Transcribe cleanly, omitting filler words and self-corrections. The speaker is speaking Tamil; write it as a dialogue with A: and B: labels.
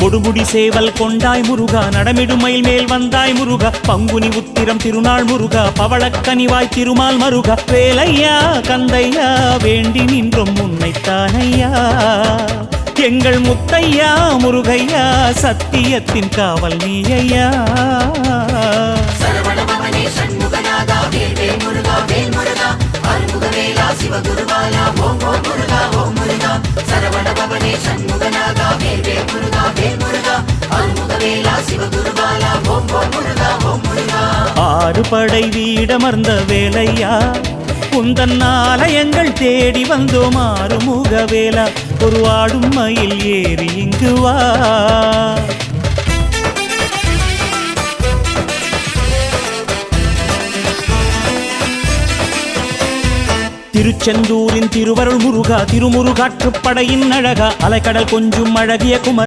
A: கொடுமுடி சேவல் கொண்டாய் முருகா, நடமிடும் மயில் மேல் வந்தாய் முருகா, பங்குனி உத்திரம் திருநாள் முருகா, பவளக்கனிவாய் திருமால் மருகா, வேலையா கந்தையா வேண்டி நின்றும் உன்னைத்தானையா, எங்கள் முத்தையா முருகையா, சத்தியத்தின் காவல் நீயா.
B: சரவணபவனே சண்முகநாதா, வேல் முருகா, வேல் முருகா, அருமுகவேலா சிவகுருவாலா, ஓம் ஓம் முருகா, ஓம் முருகா. சரவணபவனே சண்முகநாதா, வேல் முருகா, வேல் முருகா, அருமுகவேலா சிவகுருவாலா, ஓம் ஓம் முருகா, ஓம் முருகா.
A: ஆறு படை வீடமர்ந்த வேலையா, உந்தன் ஆலயங்கள் தேடி வந்தோம் ஆறுமுகவேலா, ஒரு ஆடும் மயில் ஏறி இங்கு வா. திருச்செந்தூரின் திருவருள் முருகா, திருமுருகாற்றுப்படையின் அழகா, அலைக்கடல் கொஞ்சும் அழகிய குமர்